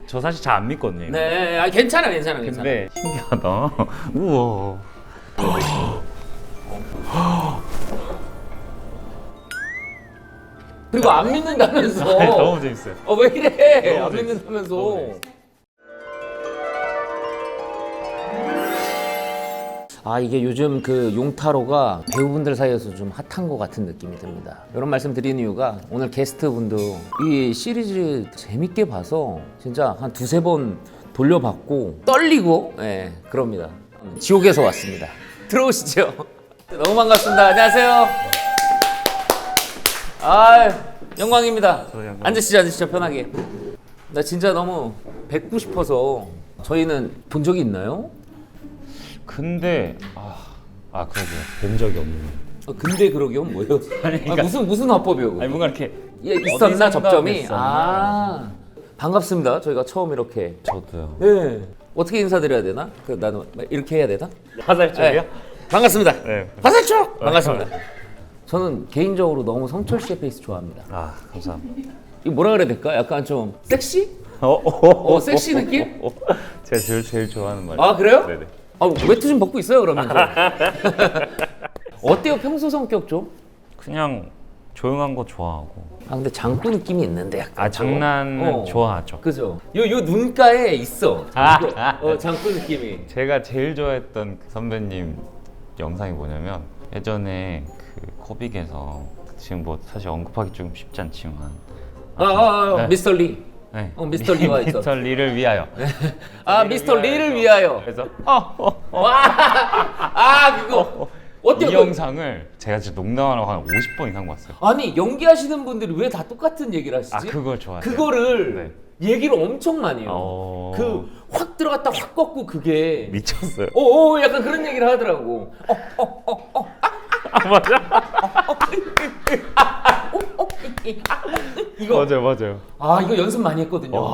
저 사실 잘 안 믿거든요. 네, 아, 괜찮아. 근데 신기하다. 우와. 그리고 안 믿는다면서. 너무 재밌어요. 왜 이래? 너무 안 재밌어. 믿는다면서. 너무 재밌어. 아, 이게 요즘 그 용타로가 배우분들 사이에서 좀 핫한 것 같은 느낌이 듭니다. 이런 말씀 드리는 이유가 오늘 게스트분도 이 시리즈 재밌게 봐서 진짜 한 두세 번 돌려봤고 떨리고 그럽니다. 지옥에서 왔습니다. 들어오시죠. 너무 반갑습니다. 안녕하세요. 아, 영광입니다. 앉으시죠 편하게. 나 진짜 너무 뵙고 싶어서. 저희는 본 적이 있나요? 근데 그러게요. 본 적이 없는. 근데 그러기요 뭐예요? 그러니까- 무슨 화법이요? 아니 뭔가 이렇게 있었나 어디선가 접점이? 뵀었나? 반갑습니다. 저희가 처음 이렇게. 저도요. 네. 어떻게 인사드려야 되나? 나는 이렇게 해야 되나? 화살쪽이요? 반갑습니다. 네. 화살촉! 반갑습니다. 저는 개인적으로 너무 성철 씨의 페이스 좋아합니다. 아 감사합니다. 이거 뭐라 그래야 될까? 약간 좀 섹시? 섹시 느낌? 제가 제일 좋아하는 말. 아, 그래요? 네네. 외투 좀 벗고 있어요 그러면. 좀. 어때요 평소 성격 좀? 그냥 조용한 거 좋아하고. 근데 장구 느낌이 있는데 약간. 장난은 좋아하죠. 그죠? 요 눈가에 있어. 장구 느낌이. 제가 제일 좋아했던 그 선배님 영상이 뭐냐면 예전에 그 코빅에서 지금 뭐 사실 언급하기 좀 쉽지 않지만 네. 미스터 리. 네. 미스터 리와 있어. 미스터 리를 위하여. 미스터 리를 위하여. 그래서 그거. 어때요? 이 영상을 제가 진짜 농담하라고 한 50번 이상 봤어요. 아니 연기하시는 분들이 왜 다 똑같은 얘기를 하시지? 그걸 좋아해요. 그거를 얘기를 엄청 많이 해요. 그 확 들어갔다 확 꺾고 그게 미쳤어요. 약간 그런 얘기를 하더라고. 맞아. 이거 맞아요. 이거 연습 많이 했거든요.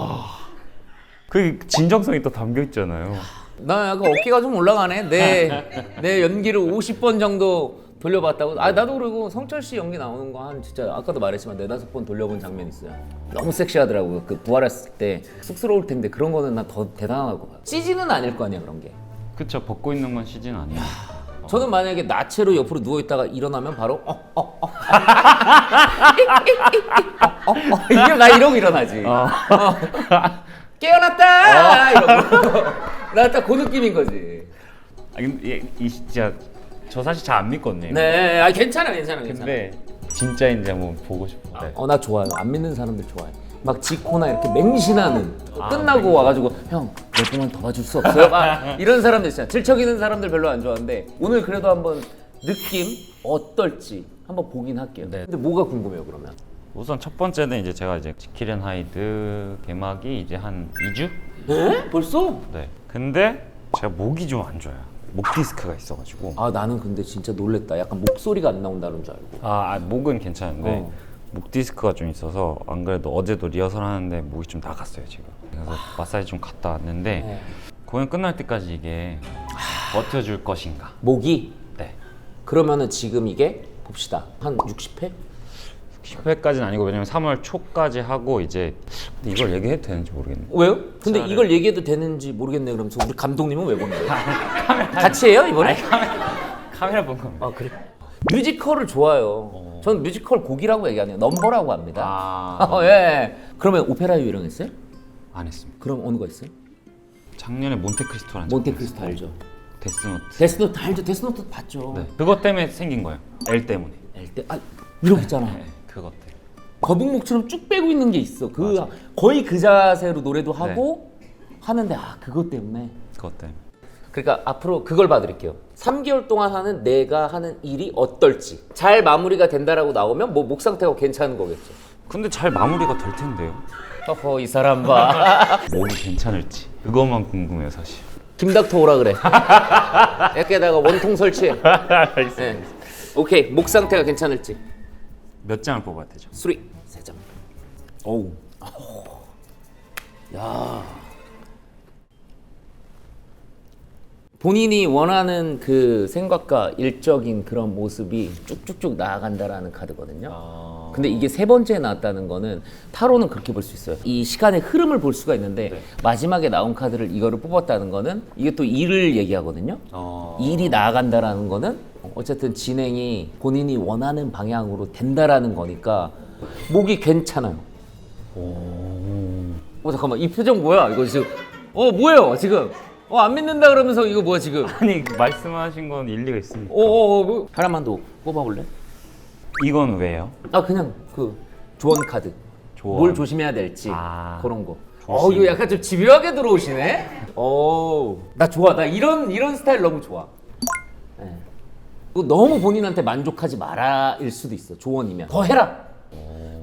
그 진정성이 또 담겨 있잖아요. 나 약간 어깨가 좀 올라가네. 내 연기를 50번 정도 돌려봤다고. 나도 그리고 성철 씨 연기 나오는 거 한 진짜 아까도 말했지만 4-5번 돌려본 장면 있어요. 너무 섹시하더라고요. 그 부활했을 때 쑥스러울 텐데 그런 거는 나 더 대단하다고 봐요. CG는 아닐 거 아니야 그런 게. 그쵸, 벗고 있는 건 CG는 아니에요. 저는 만약에 나체로 옆으로 누워 있다가 일어나면 바로 이게 나 이러고 일어나지. 깨어났다 이러고. 나 딱 그 느낌인 거지. 근데 이 진짜 저 사실 잘 안 믿거든요. 네, 괜찮아. 근데 진짜인지 한번 보고 싶어요. 네. 나 좋아요. 안 믿는 사람들 좋아해. 막 지코나 이렇게 맹신하는 끝나고 와가지고 형 몇 번만 더 봐줄 수 없어요? 이런 사람들 있잖아. 질척이는 사람들 별로 안 좋아하는데 오늘 그래도 한번 느낌 어떨지 한번 보긴 할게요. 네. 근데 뭐가 궁금해요 그러면? 우선 첫 번째는 이제 제가 이제 지킬 앤 하이드 개막이 이제 한 2주? 에? 벌써? 네. 근데 제가 목이 좀 안 좋아요. 목 디스크가 있어가지고. 나는 근데 진짜 놀랬다. 약간 목소리가 안 나온다는 줄 알고. 목은 괜찮은데 목 디스크가 좀 있어서 안 그래도 어제도 리허설 하는데 목이 좀 나갔어요 지금. 그래서 마사지 좀 갔다 왔는데 공연 끝날 때까지 이게 버텨줄 것인가? 목이? 네. 그러면은 지금 이게 봅시다. 한 60회? 10회까지는 아니고 왜냐면 3월 초까지 하고 이제 근데 이걸 얘기해도 되는지 모르겠네. 왜요? 근데 이걸 얘기해도 되는지 모르겠네. 그러면서 우리 감독님은 왜 보는 거예요? 같이 해요 이번에? 카메라 본 겁니다. 그래? 뮤지컬을 좋아해요. 저는 뮤지컬 곡이라고 얘기 안 해요. 넘버라고 합니다. 예. 그러면 오페라 유령했어요? 안 했습니다. 그럼 어느 거 있어요? 작년에 몬테크리스토라는 몬테크리스토 알죠? 데스노트. 데스노트 알죠? 데스노트 봤죠? 네. 그것 때문에 생긴 거예요. L 때문에. 이렇게 있잖아. 네. 그것 때문에. 거북목처럼 쭉 빼고 있는 게 있어. 거의 그 자세로 노래도 하고 하는데 그것 때문에. 그것 때문에. 그러니까 앞으로 그걸 봐드릴게요. 3개월 동안 하는 내가 하는 일이 어떨지 잘 마무리가 된다라고 나오면 뭐 목 상태가 괜찮은 거겠죠. 근데 잘 마무리가 될 텐데요. 이 사람 봐. 목이 괜찮을지 그것만 궁금해요 사실. 김닥터 오라 그래. 여기다가 원통 설치해. 네. 오케이, 목 상태가 괜찮을지. 몇 장을 뽑아야 되죠? 3, 3장. 오우. 야. 본인이 원하는 그 생각과 일적인 그런 모습이 쭉쭉쭉 나아간다라는 카드거든요. 근데 이게 세 번째에 나왔다는 거는 타로는 그렇게 볼 수 있어요. 이 시간의 흐름을 볼 수가 있는데 네. 마지막에 나온 카드를 이거를 뽑았다는 거는 이게 또 일을 얘기하거든요. 일이 나아간다라는 거는 어쨌든 진행이 본인이 원하는 방향으로 된다라는 거니까 목이 괜찮아요. 잠깐만 이 표정 뭐야? 이거 지금 뭐예요 지금? 안 믿는다 그러면서 이거 뭐야 지금? 아니 말씀하신 건 일리가 있습니다. 뭐 하나만 더 뽑아볼래? 이건 왜요? 그냥 그 조언 카드. 조언. 뭘 조심해야 될지 그런 거. 조심. 이거 약간 좀 집요하게 들어오시네. 나 좋아. 나 이런 스타일 너무 좋아. 네. 이거 너무 본인한테 만족하지 마라일 수도 있어. 조언이면 더 해라.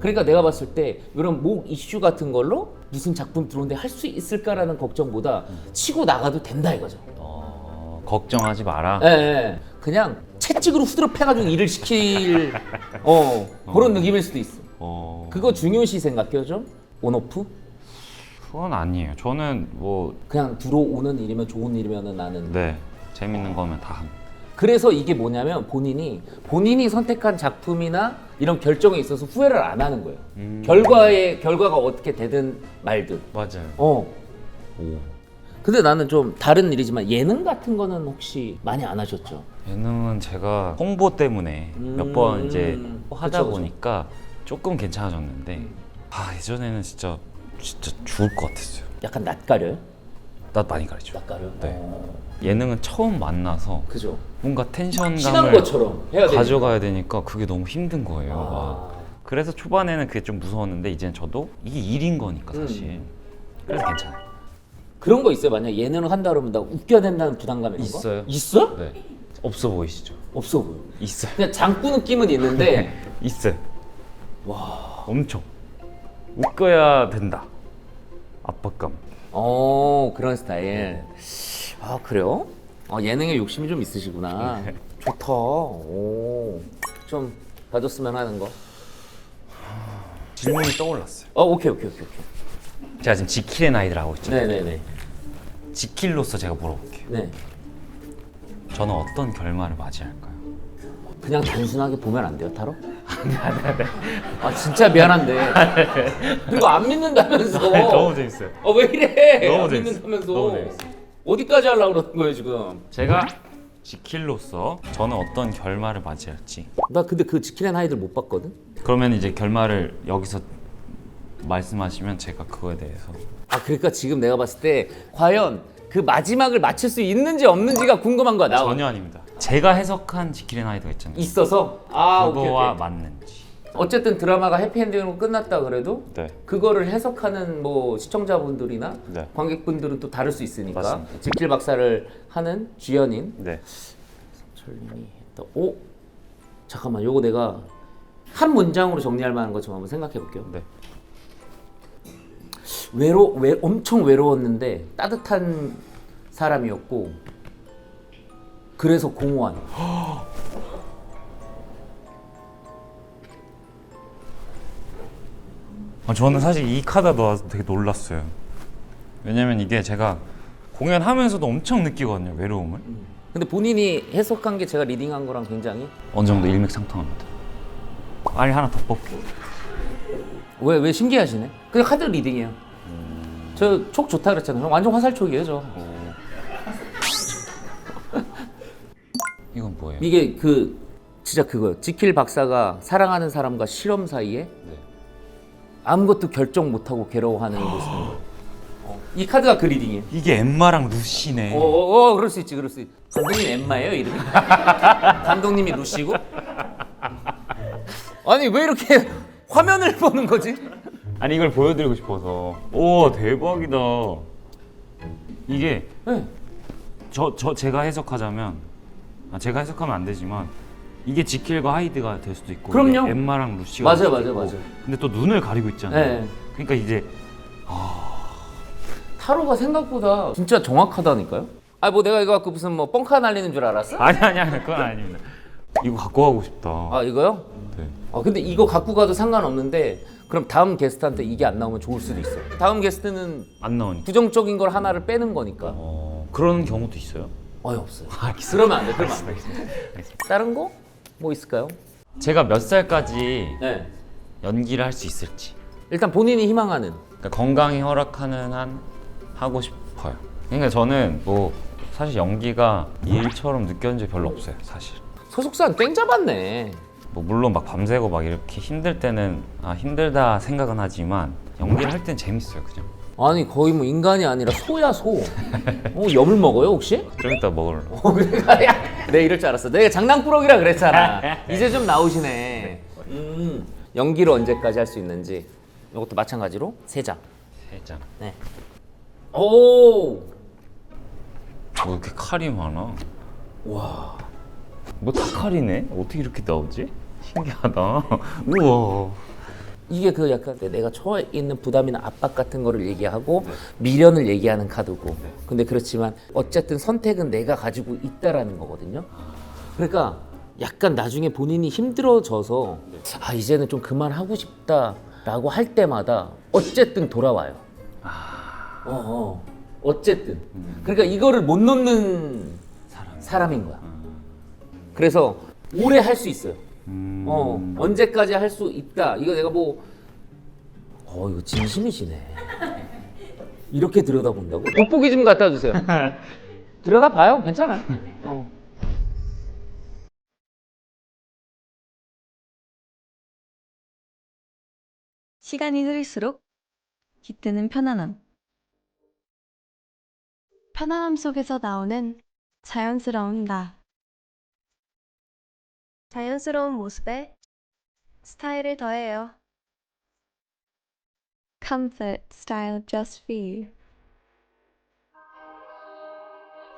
그러니까 내가 봤을 때 이런 목 이슈 같은 걸로 무슨 작품 들어오는데 할 수 있을까라는 걱정보다 치고 나가도 된다 이거죠. 걱정하지 마라. 예. 그냥 채찍으로 후드려 패가지고 일을 시킬 그런 느낌일 수도 있어. 그거 중요시 생각해요 좀? 온오프? 그건 아니에요. 저는 뭐 그냥 들어오는 일이면 좋은 일이면 나는 네, 재밌는 거면 다 합니다. 그래서 이게 뭐냐면 본인이 선택한 작품이나 이런 결정에 있어서 후회를 안 하는 거예요. 결과가 어떻게 되든 말든. 맞아요. 근데 나는 좀 다른 일이지만 예능 같은 거는 혹시 많이 안 하셨죠? 예능은 제가 홍보 때문에 몇 번 이제 하다 그쵸, 그쵸. 보니까 조금 괜찮아졌는데 예전에는 진짜 죽을 것 같았어요. 약간 낯가려요? 나 많이 가르쳐. 낯가려? 네. 예능은 처음 만나서 그죠. 뭔가 친한 텐션감을 것처럼 해야 되니까. 가져가야 되니까 그게 너무 힘든 거예요. 막. 그래서 초반에는 그게 좀 무서웠는데 이제는 저도 이게 일인 거니까 사실. 그래서 괜찮아요. 그런 거 있어요? 만약 예능을 한다 그러면 나 웃겨야 된다는 부담감 이런 거? 있어요. 있어? 네. 없어 보이시죠? 없어 보여. 있어요. 그냥 장꾸 느낌은 있는데 있어요. 와, 엄청 웃겨야 된다. 압박감. 그런 스타일. 그래요? 예능에 욕심이 좀 있으시구나. 좋다. 좀 봐줬으면 하는 거. 질문이 떠올랐어요. 오케이. 제가 지금 지킬의 나이들 하고 있잖아요. 네네네. 지킬로서 제가 물어볼게요. 네. 저는 어떤 결말을 맞이할까요? 그냥 단순하게 보면 안 돼요, 타로? 진짜 미안한데. 그리고 안 믿는다면서. 너무 재밌어요. 왜 이래? 너무 안 재밌어. 믿는다면서. 너무 재밌어. 어디까지 하려고 그러는 거예요, 지금? 제가 지킬로서 저는 어떤 결말을 맞이할지. 나 근데 그 지킬앤 하이들 못 봤거든? 그러면 이제 결말을 여기서 말씀하시면 제가 그거에 대해서 그러니까 지금 내가 봤을 때 과연 그 마지막을 맞출 수 있는지 없는지가 궁금한 거야. 나 전혀 아닙니다. 제가 해석한 지킬의 나이도가 있잖아요. 있어서 그거와 오케이. 맞는지. 어쨌든 드라마가 해피엔딩으로 끝났다 그래도 네. 그거를 해석하는 뭐 시청자분들이나 네. 관객분들은 또 다를 수 있으니까 맞습니다. 지킬 박사를 하는 주연인 네. 철님이 했다. 잠깐만 요거 내가 한 문장으로 정리할 만한 거 좀 한번 생각해 볼게요. 네. 엄청 외로웠는데 따뜻한 사람이었고 그래서 공허한. 저는 사실 이 카드가 나와서 되게 놀랐어요. 왜냐면 이게 제가 공연하면서도 엄청 느끼거든요, 외로움을. 근데 본인이 해석한 게 제가 리딩한 거랑 굉장히 어느 정도 일맥상통합니다. 아니 하나 더 뽑기. 왜 신기하시네? 그냥 카드 리딩이에요. 저 촉 좋다 그랬잖아요. 완전 화살촉이에요, 저. 이건 뭐예요? 이게 진짜 그거예요. 지킬 박사가 사랑하는 사람과 실험 사이에 네. 아무것도 결정 못하고 괴로워하는 모습. 이 카드가 그 리딩이에요. 이게 엠마랑 루시네. 그럴 수 있지. 감독님 엠마예요, 이름이? 감독님이 루시고? 아니 왜 이렇게 화면을 보는 거지? 아니 이걸 보여드리고 싶어서. 오 대박이다. 이게 네. 제가 해석하자면 제가 해석하면 안 되지만 이게 지킬과 하이드가 될 수도 있고 그럼요. 이게 엠마랑 루시가 맞아요, 될 수도 맞아요, 있고. 맞아요. 근데 또 눈을 가리고 있잖아요. 네. 그러니까 이제 타로가 생각보다 진짜 정확하다니까요? 뭐 내가 이거 갖고 무슨 뭐 뻥카 날리는 줄 알았어? 아니 그건 아닙니다. 이거 갖고 가고 싶다. 이거요? 네. 근데 이거 갖고 가도 상관없는데 그럼 다음 게스트한테 이게 안 나오면 좋을 수도 있어. 다음 게스트는 안 나오니까. 부정적인 걸 하나를 빼는 거니까. 그런 경우도 있어요. 없어요. 그러면 안 돼. 그러면 안 돼. 다른 거? 뭐 있을까요? 제가 몇 살까지 네. 연기를 할 수 있을지. 일단 본인이 희망하는. 그러니까 건강이 허락하는 한 하고 싶어요. 그러니까 저는 뭐 사실 연기가 일처럼 느껴진 적이 별로 없어요, 사실. 소속사는 땡 잡았네. 뭐 물론 막 밤새고 막 이렇게 힘들 때는 힘들다 생각은 하지만 연기를 할 땐 재밌어요, 그냥. 아니 거의 뭐 인간이 아니라 소야 소. 염을 먹어요 혹시? 좀 이따 먹을래. 그러니까 야, 내가 이럴 줄 알았어. 내가 장난꾸러기라 그랬잖아. 이제 좀 나오시네. 연기를 언제까지 할 수 있는지. 이것도 마찬가지로 3장. 3장. 네. 오. 뭐 이렇게 칼이 많아? 와. 뭐 다 칼이네? 어떻게 이렇게 나오지? 신기하다. 우와. 이게 그 약간 내가 처해 있는 부담이나 압박 같은 거를 얘기하고 미련을 얘기하는 카드고. 근데 그렇지만 어쨌든 선택은 내가 가지고 있다라는 거거든요. 그러니까 약간 나중에 본인이 힘들어져서 이제는 좀 그만하고 싶다라고 할 때마다 어쨌든 돌아와요. 어쨌든. 그러니까 이거를 못 놓는 사람인 거야. 그래서 오래 할 수 있어요. 언제까지 할 수 있다. 이거 내가 뭐 이거 진심이시네. 이렇게 들여다본다고? 돋보기 좀 갖다 주세요. 들여다봐요. 괜찮아. 시간이 흐를수록 깃드는 편안함. 편안함 속에서 나오는 자연스러운 나. 자연스러운 모습에 스타일을 더해요. Comfort style just for you.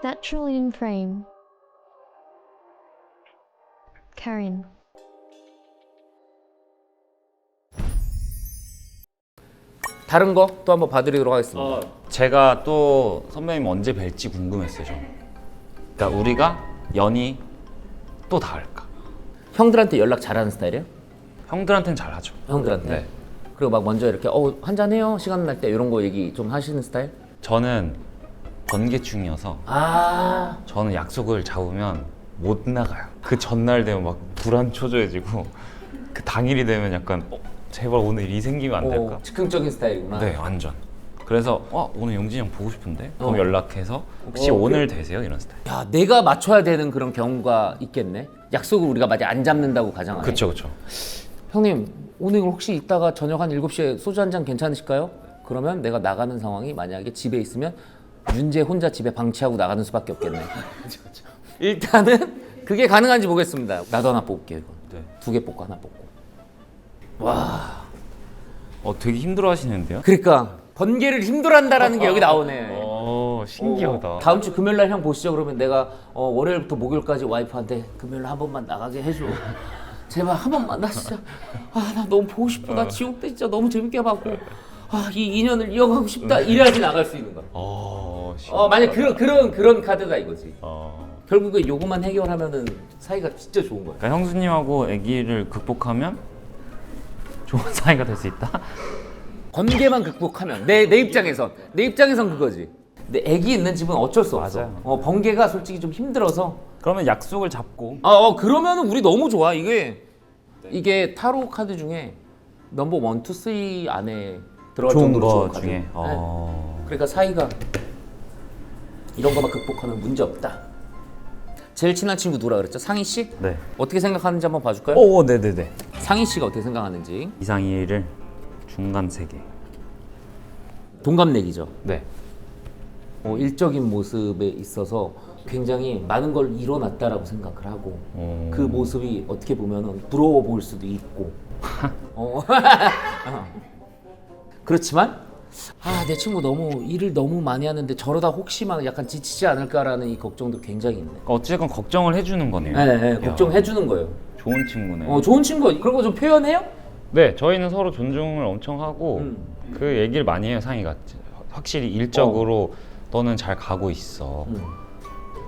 Naturally in frame. Karen. 다른 거 또 한번 봐드리도록 하겠습니다. 제가 또 선배님 언제 뵐지 궁금했어요, 저는. 그러니까 우리가 연이 또 닿을까? 형들한테 연락 잘하는 스타일이에요? 형들한테는 잘하죠. 형들한테? 네. 그리고 막 먼저 이렇게 한잔해요 시간 날 때 이런 거 얘기 좀 하시는 스타일? 저는 번개충이어서 저는 약속을 잡으면 못 나가요. 그 전날 되면 막 불안초조해지고 그 당일이 되면 약간 제발 오늘 일이 생기면 안 될까? 즉흥적인 스타일이구나. 네, 완전. 그래서 오늘 용진이 형 보고 싶은데? 그럼 연락해서 혹시 어, 오늘 되세요? 이런 스타일. 야, 내가 맞춰야 되는 그런 경우가 있겠네. 약속을 우리가 만약 안 잡는다고 가정하에. 그쵸, 그쵸. 형님, 오늘 혹시 이따가 저녁 한 7시에 소주 한 잔 괜찮으실까요? 그러면 내가 나가는 상황이 만약에 집에 있으면 윤재 혼자 집에 방치하고 나가는 수밖에 없겠네. 일단은 그게 가능한지 보겠습니다. 나도 하나 뽑을게요. 이거. 네. 2개 뽑고 하나 뽑고. 와. 되게 힘들어 하시는데요? 그러니까 번개를 힘들어한다라는 게 여기 나오네. 신기하다. 다음 주 금요일 날 형 보시죠. 그러면 내가 월요일부터 목요일까지 와이프한테 금요일 한 번만 나가게 해줘. 제발 한 번만. 나 진짜 나 너무 보고 싶어. 나 지옥 때 진짜 너무 재밌게 봤고 이 인연을 이어가고 싶다. 이래야지 나갈 수 있는 거야. 만약 그런 카드다 이거지. 결국에 요거만 해결하면은 사이가 진짜 좋은 거야. 그러니까 형수님하고 아기를 극복하면 좋은 사이가 될 수 있다? 번개만 극복하면 내 입장에선 그거지. 근데 애기 있는 집은 어쩔 수 없어. 맞아요. 번개가 솔직히 좀 힘들어서. 그러면 약속을 잡고 그러면은 우리 너무 좋아. 이게 타로 카드 중에 넘버 1, 2, 3 안에 들어갈 좋은 정도로 거 좋은 카드. 중에. 네. 그러니까 사이가 이런 거만 극복하면 문제 없다. 제일 친한 친구 누구라 그랬죠? 상희 씨? 네. 어떻게 생각하는지 한번 봐줄까요? 네네네. 상희 씨가 어떻게 생각하는지. 이상 2를 중간 3개. 동갑내기죠. 네. 일적인 모습에 있어서 굉장히 많은 걸 이뤄놨다라고 생각을 하고 그 모습이 어떻게 보면 부러워 보일 수도 있고 그렇지만 내 친구 너무 일을 너무 많이 하는데 저러다 혹시 막 약간 지치지 않을까라는 이 걱정도 굉장히 있네. 어쨌건 걱정을 해주는 거네요. 네, 걱정해 주는 거예요. 좋은 친구네. 좋은 친구 그런 거 좀 표현해요? 네, 저희는 서로 존중을 엄청 하고 그 얘기를 많이 해요, 상이가. 확실히 일적으로 너는 잘 가고 있어.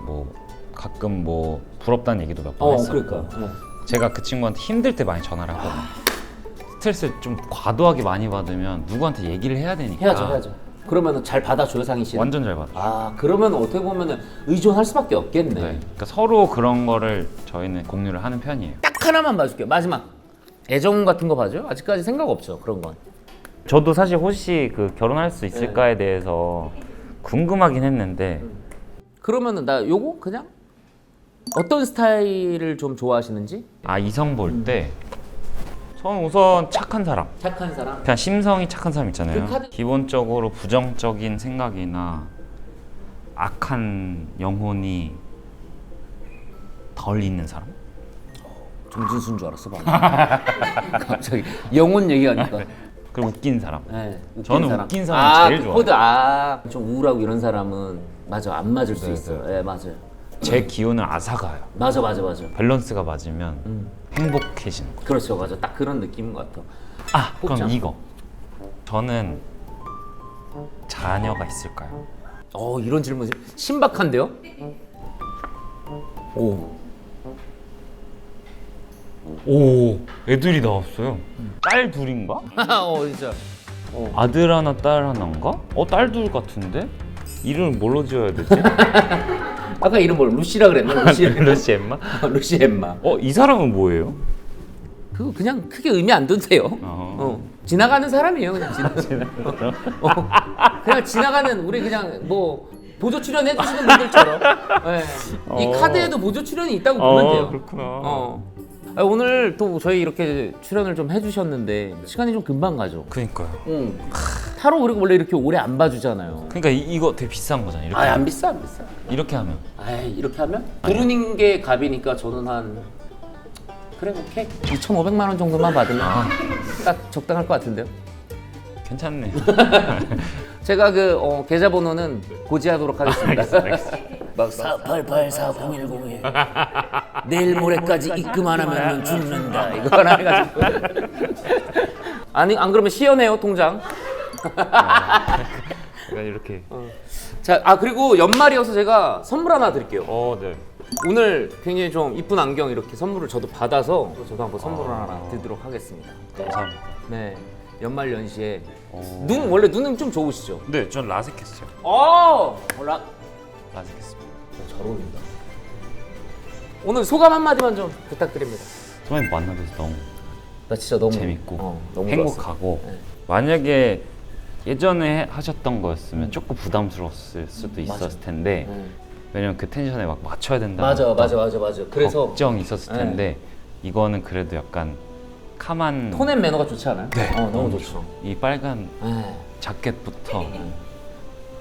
뭐 가끔 뭐 부럽다는 얘기도 몇 번 했었고. 그러니까. 제가 그 친구한테 힘들 때 많이 전화를 하거든요. 스트레스를 좀 과도하게 많이 받으면 누구한테 얘기를 해야 되니까. 해야죠. 그러면 잘 받아줘요, 상희 씨는? 완전 잘 받아. 아, 그러면 어떻게 보면 의존할 수밖에 없겠네. 네. 그러니까 서로 그런 거를 저희는 공유를 하는 편이에요. 딱 하나만 봐줄게요. 마지막. 애정 같은 거 봐줘요? 아직까지 생각 없죠, 그런 건. 저도 사실 호시 그 결혼할 수 있을까에 대해서 궁금하긴 했는데 그러면은 나 요거 그냥 어떤 스타일을 좀 좋아하시는지? 아 이성 볼 때 저는 우선 착한 사람, 착한 사람. 그냥 심성이 착한 사람 있잖아요. 그 카드- 기본적으로 부정적인 생각이나 악한 영혼이 덜 있는 사람? 정진수인 줄 알았어, 방금. 갑자기 영혼 얘기하니까. 그리고 웃긴 사람. 네, 웃긴 저는 웃긴 사람 제일 그 좋아해요. 코드, 좀 우울하고 이런 사람은 맞아, 안 맞을 수 네, 있어요. 네, 맞아요. 제 기운을 앗아가요. 맞아. 밸런스가 맞으면 행복해지는 거예요. 그렇죠, 맞아. 딱 그런 느낌인 것 같아. 아 그럼 뽑자. 이거 저는 자녀가 있을까요? 이런 질문 신박한데요? 오 애들이 나왔어요. 딸 둘인가? 진짜. 아들 하나 딸 하나인가? 딸 둘 같은데? 이름을 뭘로 지어야 되지? 아까 이름 뭘 루시라 그랬나? 루시. 루시 엠마? 루시 엠마. 이 사람은 뭐예요? 그거 그냥 크게 의미 안 둔대요. 지나가는 사람이에요, 그냥 그냥 지나가는 우리 그냥 뭐 보조 출연 해주시는 분들처럼. 네. 이 카드에도 보조 출연이 있다고 보면 돼요. 그렇구나. 오늘 또 저희 이렇게 출연을 좀 해주셨는데 시간이 좀 금방 가죠. 그니까요. 타로 우리가 원래 이렇게 오래 안 봐주잖아요. 그러니까 이거 되게 비싼 거잖아요. 이렇게 안 비싸, 안 비싸. 이렇게 하면 이렇게 하면? 부르는 게 값이니까 저는 한 그래 오케이 2,500만 원 정도만 받으면 딱 적당할 것 같은데요. 괜찮네요. 제가 그 계좌번호는 고지하도록 하겠습니다. 알겠습니다. 막 488-4010에 내일 모레까지 입금 안 하면 죽는다 이거 하나 해가지고 아니 안 그러면 시연해요 통장. 이렇게. 자, 그리고 연말이어서 제가 선물 하나 드릴게요. 네. 오늘 굉장히 좀 이쁜 안경 이렇게 선물을 저도 받아서 저도 한번 선물을 하나 드리도록 하겠습니다. 감사합니다. 네, 연말 연시에 원래 눈은 좀 좋으시죠? 네, 전 라섹했어요. 몰라. 라섹했습니다. 잘 어울린다. 오늘 소감 한마디만 좀 부탁드립니다. 선배님 만나뵈서 너무 나 진짜 너무 재밌고 너무 행복하고 네. 만약에 예전에 하셨던 거였으면 조금 부담스러웠을 수도 있었을 텐데 왜냐면 그 텐션에 막 맞춰야 된다. 맞아. 그래서 걱정이 있었을 텐데 이거는 그래도 약간 카만 톤앤 매너가 좋지 않아요? 네, 너무 좋죠. 이 빨간 네. 자켓부터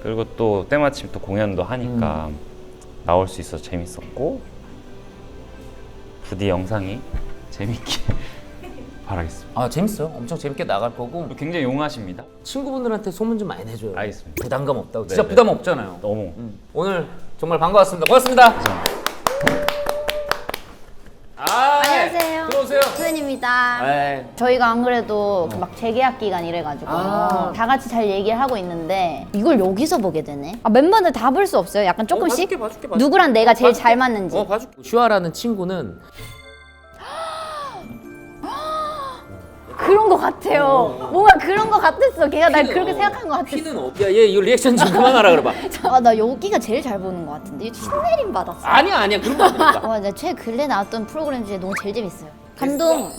그리고 또 때마침 또 공연도 하니까 나올 수 있어서 재밌었고 부디 영상이 재밌게 바라겠습니다. 재밌어요. 엄청 재밌게 나갈 거고 굉장히 용하십니다. 친구분들한테 소문 좀 많이 내줘요. 알겠습니다. 부담감 없다고. 진짜 네. 부담 없잖아요. 너무 오늘 정말 반가웠습니다. 고맙습니다. 안녕하세요. 들어오세요. 수연입니다. 네. 저희가 안 그래도 그막 재계약 기간 이래가지고 다 같이 잘 얘기를 하고 있는데 이걸 여기서 보게 되네. 멤버들 다 볼 수 없어요? 약간 조금씩? 봐줄게. 누구랑 내가 제일 잘 맞는지. 봐줄게. 슈아라는 친구는 그런 거 같아요. 뭔가 그런 거 같았어. 걔가 날 그렇게 생각한 거 같았어. 피는 어디야? 얘 이거 리액션 좀 그만하라 그래봐. 나 여기가 제일 잘 보는 거 같은데. 신내림 받았어. 아니야 그런 거 아니니까. 나 최근래 나왔던 프로그램 중에 너무 제일 재밌어요. 감동.